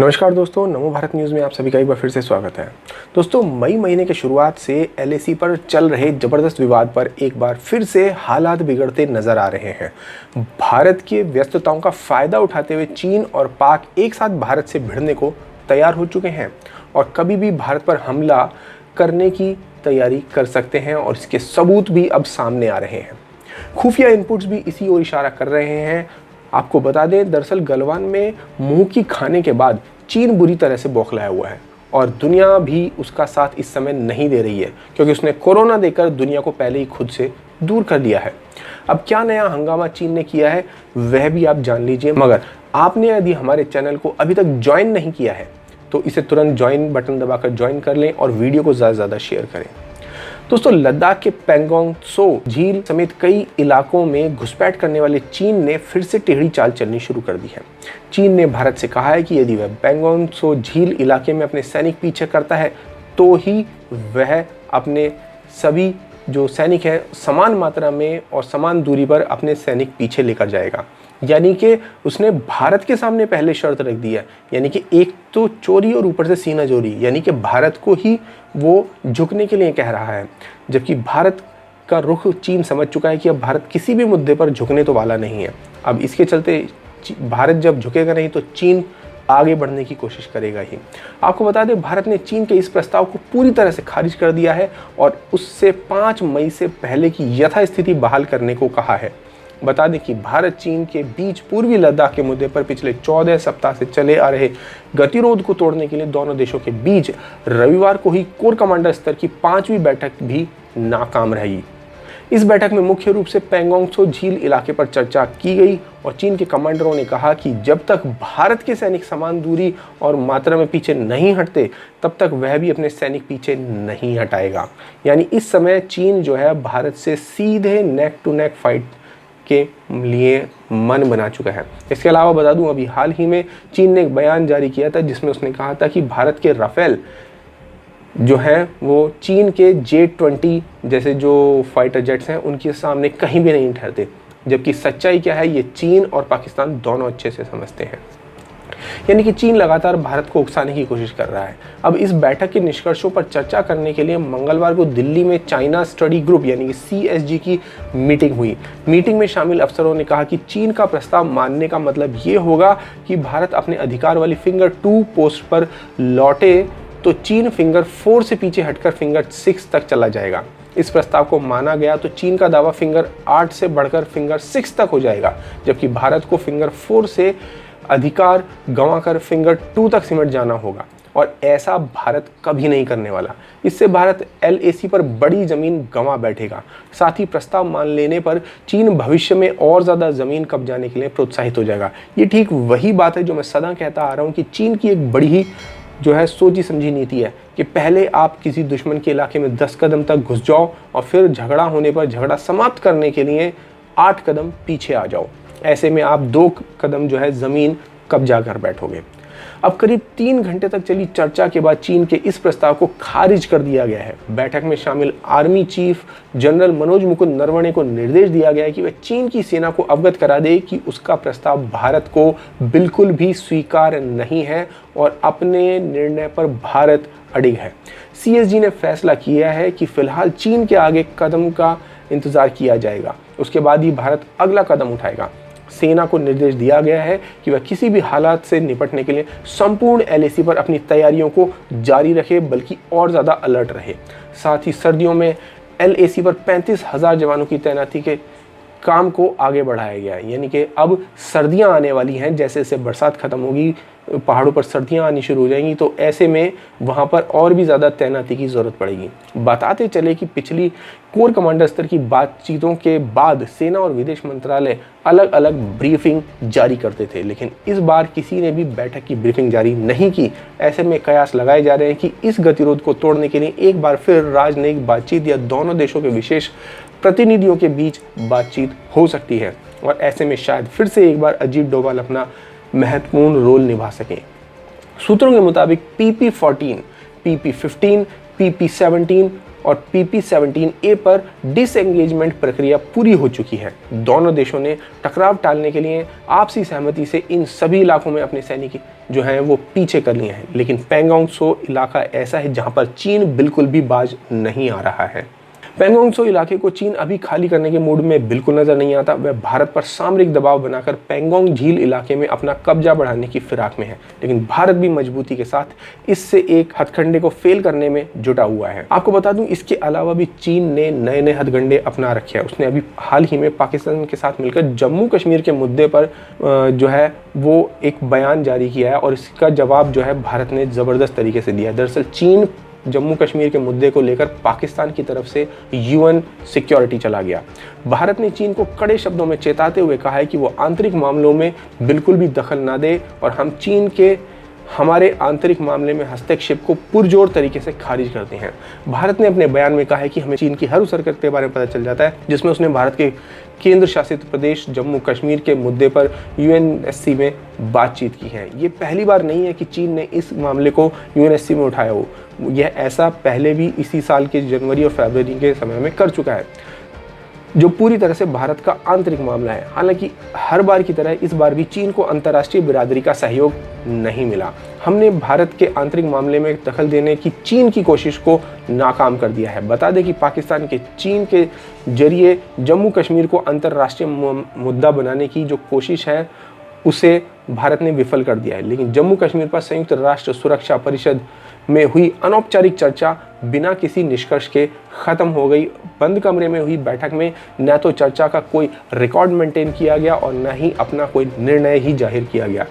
नमस्कार दोस्तों, नमो भारत न्यूज़ में आप सभी का एक बार फिर से स्वागत है। दोस्तों, मई महीने के शुरुआत से एलएसी पर चल रहे ज़बरदस्त विवाद पर एक बार फिर से हालात बिगड़ते नजर आ रहे हैं। भारत की व्यस्तताओं का फ़ायदा उठाते हुए चीन और पाक एक साथ भारत से भिड़ने को तैयार हो चुके हैं और कभी भी भारत पर हमला करने की तैयारी कर सकते हैं और इसके सबूत भी अब सामने आ रहे हैं। खुफिया इनपुट्स भी इसी ओर इशारा कर रहे हैं। आपको बता दें, दरअसल गलवान में मुंह की खाने के बाद चीन बुरी तरह से बौखलाया हुआ है और दुनिया भी उसका साथ इस समय नहीं दे रही है, क्योंकि उसने कोरोना देकर दुनिया को पहले ही खुद से दूर कर लिया है। अब क्या नया हंगामा चीन ने किया है वह भी आप जान लीजिए, मगर आपने यदि हमारे चैनल को अभी तक ज्वाइन नहीं किया है तो इसे तुरंत ज्वाइन बटन दबाकर ज्वाइन कर लें और वीडियो को ज़्यादा से ज़्यादा शेयर करें। दोस्तों, लद्दाख के पैंगोंग त्सो झील समेत कई इलाकों में घुसपैठ करने वाले चीन ने फिर से टेढ़ी चाल चलनी शुरू कर दी है। चीन ने भारत से कहा है कि यदि वह पैंगोंग त्सो झील इलाके में अपने सैनिक पीछे करता है तो ही वह अपने सभी जो सैनिक हैं समान मात्रा में और समान दूरी पर अपने सैनिक पीछे लेकर जाएगा। यानी कि उसने भारत के सामने पहले शर्त रख दी है, यानी कि एक तो चोरी और ऊपर से सीना जोरी, यानी कि भारत को ही वो झुकने के लिए कह रहा है। जबकि भारत का रुख चीन समझ चुका है कि अब भारत किसी भी मुद्दे पर झुकने तो वाला नहीं है। अब इसके चलते भारत जब झुकेगा नहीं तो चीन आगे बढ़ने की कोशिश करेगा ही। आपको बता दें, भारत ने चीन के इस प्रस्ताव को पूरी तरह से खारिज कर दिया है और उससे 5 मई से पहले की यथास्थिति बहाल करने को कहा है। बता दें कि भारत चीन के बीच पूर्वी लद्दाख के मुद्दे पर पिछले 14 सप्ताह से चले आ रहे गतिरोध को तोड़ने के लिए दोनों देशों के बीच रविवार को ही कोर कमांडर स्तर की 5वीं बैठक भी नाकाम रही। इस बैठक में मुख्य रूप से पैंगोंग त्सो झील इलाके पर चर्चा की गई और चीन के कमांडरों ने कहा कि जब तक भारत के सैनिक समान दूरी और मात्रा में पीछे नहीं हटते तब तक वह भी अपने सैनिक पीछे नहीं हटाएगा। यानी इस समय चीन जो है भारत से सीधे नेक टू नेक फाइट के लिए मन बना चुका है। इसके अलावा बता दूं, अभी हाल ही में चीन ने एक बयान जारी किया था जिसमें उसने कहा था कि भारत के राफेल जो हैं वो चीन के J-20 जैसे जो फाइटर जेट्स हैं उनके सामने कहीं भी नहीं ठहरते। जबकि सच्चाई क्या है ये चीन और पाकिस्तान दोनों अच्छे से समझते हैं। यानी कि चीन लगातार भारत को उकसाने की कोशिश कर रहा है। अब इस बैठक के निष्कर्षों पर चर्चा करने के लिए मंगलवार को दिल्ली में चाइना स्टडी ग्रुप यानी कि CSG की मीटिंग हुई। मीटिंग में शामिल अफसरों ने कहा कि चीन का प्रस्ताव मानने का मतलब ये होगा कि भारत अपने अधिकार वाली फिंगर 2 पोस्ट पर लौटे तो चीन फिंगर 4 से पीछे हटकर फिंगर 6 तक चला जाएगा। इस प्रस्ताव को माना गया तो चीन का दावा फिंगर 8 से बढ़कर फिंगर 6 तक हो जाएगा, जबकि भारत को फिंगर 4 से अधिकार गंवाकर फिंगर 2 तक सिमट जाना होगा और ऐसा भारत कभी नहीं करने वाला। इससे भारत LAC पर बड़ी ज़मीन गंवा बैठेगा। साथ ही प्रस्ताव मान लेने पर चीन भविष्य में और ज़्यादा ज़मीन कब्जाने के लिए प्रोत्साहित हो जाएगा। ये ठीक वही बात है जो मैं सदा कहता आ रहा हूँ कि चीन की एक बड़ी ही जो है सोची समझी नीति है कि पहले आप किसी दुश्मन के इलाके में 10 कदम तक घुस जाओ और फिर झगड़ा होने पर झगड़ा समाप्त करने के लिए 8 कदम पीछे आ जाओ। ऐसे में आप 2 कदम जो है ज़मीन कब्जा कर बैठोगे। अब करीब 3 घंटे तक चली चर्चा के बाद चीन के इस प्रस्ताव को खारिज कर दिया गया है। बैठक में शामिल army chief general Manoj Mukund Naravane को निर्देश दिया गया है कि वह चीन की सेना को अवगत करा दे कि उसका प्रस्ताव भारत को बिल्कुल भी स्वीकार नहीं है और अपने निर्णय पर भारत अडिग है। CSG ने फैसला किया है कि फिलहाल चीन के आगे कदम का इंतजार किया जाएगा, उसके बाद ही भारत अगला कदम उठाएगा। सेना को निर्देश दिया गया है कि वह किसी भी हालात से निपटने के लिए संपूर्ण LAC पर अपनी तैयारियों को जारी रखे, बल्कि और ज़्यादा अलर्ट रहे। साथ ही सर्दियों में LAC पर 35,000 जवानों की तैनाती के काम को आगे बढ़ाया गया है। यानी कि अब सर्दियां आने वाली हैं, जैसे जैसे बरसात खत्म होगी पहाड़ों पर सर्दियां आनी शुरू हो जाएंगी तो ऐसे में वहां पर और भी ज़्यादा तैनाती की ज़रूरत पड़ेगी। बताते चले कि पिछली कोर कमांडर स्तर की बातचीतों के बाद सेना और विदेश मंत्रालय अलग अलग ब्रीफिंग जारी करते थे, लेकिन इस बार किसी ने भी बैठक की ब्रीफिंग जारी नहीं की। ऐसे में कयास लगाए जा रहे हैं कि इस गतिरोध को तोड़ने के लिए एक बार फिर राजनयिक बातचीत या दोनों देशों के विशेष प्रतिनिधियों के बीच बातचीत हो सकती है और ऐसे में शायद फिर से एक बार अजीत डोभाल अपना महत्वपूर्ण रोल निभा सकें। सूत्रों के मुताबिक PP-14, PP-15, PP-17 और PP-17A पर डिसएंगेजमेंट प्रक्रिया पूरी हो चुकी है। दोनों देशों ने टकराव टालने के लिए आपसी सहमति से इन सभी इलाकों में अपने सैनिक जो हैं वो पीछे कर लिए हैं, लेकिन पैंगोंग त्सो इलाका ऐसा है जहां पर चीन बिल्कुल भी बाज नहीं आ रहा है। पैंगोंग त्सो इलाके को चीन अभी खाली करने के मूड में बिल्कुल नजर नहीं आता। वह भारत पर सामरिक दबाव बनाकर पैंगोंग झील इलाके में अपना कब्जा बढ़ाने की फिराक में है, लेकिन भारत भी मजबूती के साथ इससे एक हथकंडे को फेल करने में जुटा हुआ है। आपको बता दूं, इसके अलावा भी चीन ने नए नए हथकंडे अपना रखे हैं। उसने अभी हाल ही में पाकिस्तान के साथ मिलकर जम्मू कश्मीर के मुद्दे पर जो है वो एक बयान जारी किया है और इसका जवाब जो है भारत ने जबरदस्त तरीके से दिया है। दरअसल चीन जम्मू कश्मीर के मुद्दे को लेकर पाकिस्तान की तरफ से UN सिक्योरिटी चला गया। भारत ने चीन को कड़े शब्दों में चेताते हुए कहा है कि वो आंतरिक मामलों में बिल्कुल भी दखल ना दे और हम चीन के हमारे आंतरिक मामले में हस्तक्षेप को पुरजोर तरीके से खारिज करते हैं। भारत ने अपने बयान में कहा है कि हमें चीन की हर उस हरकत के बारे में पता चल जाता है जिसमें उसने भारत के केंद्र शासित प्रदेश जम्मू कश्मीर के मुद्दे पर UNSC में बातचीत की है। ये पहली बार नहीं है कि चीन ने इस मामले को UNSC में उठाया हो। यह ऐसा पहले भी इसी साल के जनवरी और फरवरी के समय में कर चुका है, जो पूरी तरह से भारत का आंतरिक मामला है। हालांकि हर बार की तरह इस बार भी चीन को अंतर्राष्ट्रीय बिरादरी का सहयोग नहीं मिला। हमने भारत के आंतरिक मामले में दखल देने की चीन की कोशिश को नाकाम कर दिया है। बता दें कि पाकिस्तान के चीन के जरिए जम्मू कश्मीर को अंतर्राष्ट्रीय मुद्दा बनाने की जो कोशिश है उसे भारत ने विफल कर दिया है, लेकिन जम्मू कश्मीर पर संयुक्त राष्ट्र सुरक्षा परिषद में हुई अनौपचारिक चर्चा बिना किसी निष्कर्ष के खत्म हो गई। बंद कमरे में हुई बैठक में न तो चर्चा का कोई रिकॉर्ड मेंटेन किया गया और न ही अपना कोई निर्णय ही जाहिर किया गया,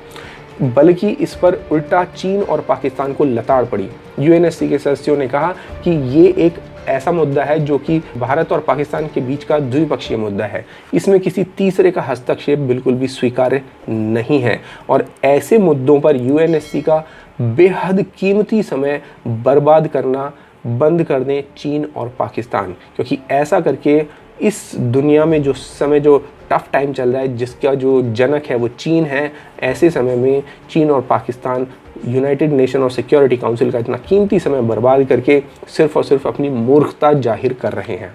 बल्कि इस पर उल्टा चीन और पाकिस्तान को लताड़ पड़ी। UNSC के सदस्यों ने कहा कि ये एक ऐसा मुद्दा है जो कि भारत और पाकिस्तान के बीच का द्विपक्षीय मुद्दा है, इसमें किसी तीसरे का हस्तक्षेप बिल्कुल भी स्वीकार्य नहीं है और ऐसे मुद्दों पर UNSC का बेहद कीमती समय बर्बाद करना बंद कर दें चीन और पाकिस्तान, क्योंकि ऐसा करके इस दुनिया में जो समय जो टफ टाइम चल रहा है जिसका जो जनक है वो चीन है, ऐसे समय में चीन और पाकिस्तान यूनाइटेड नेशन और सिक्योरिटी काउंसिल का इतना कीमती समय बर्बाद करके सिर्फ और सिर्फ अपनी मूर्खता जाहिर कर रहे हैं।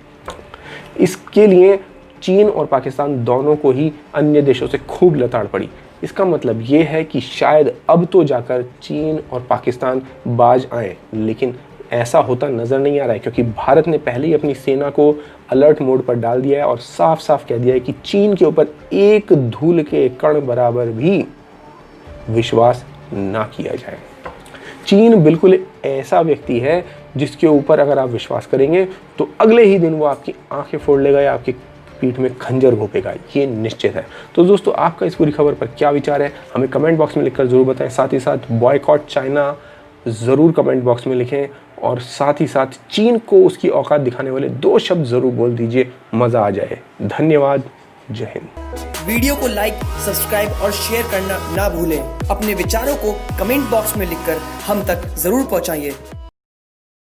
इसके लिए चीन और पाकिस्तान दोनों को ही अन्य देशों से खूब लताड़ पड़ी। इसका मतलब ये है कि शायद अब तो जाकर चीन और पाकिस्तान बाज आए, लेकिन ऐसा होता नज़र नहीं आ रहा है, क्योंकि भारत ने पहले ही अपनी सेना को अलर्ट मोड पर डाल दिया है और साफ साफ कह दिया है कि चीन के ऊपर एक धूल के कण बराबर भी विश्वास ना किया जाए। चीन बिल्कुल ऐसा व्यक्ति है जिसके ऊपर अगर आप विश्वास करेंगे तो अगले ही दिन वो आपकी आंखें फोड़ लेगा या आपकी पीठ में खंजर घोंपेगा, ये निश्चित है। तो दोस्तों, आपका इस पूरी खबर पर क्या विचार है हमें कमेंट बॉक्स में लिखकर ज़रूर बताएं। साथ ही साथ बॉयकॉट चाइना ज़रूर कमेंट बॉक्स में लिखें और साथ ही साथ चीन को उसकी औकात दिखाने वाले 2 शब्द ज़रूर बोल दीजिए, मज़ा आ जाए। धन्यवाद, जय हिंद। वीडियो को लाइक, सब्सक्राइब और शेयर करना ना भूलें। अपने विचारों को कमेंट बॉक्स में लिखकर हम तक जरूर पहुंचाइए।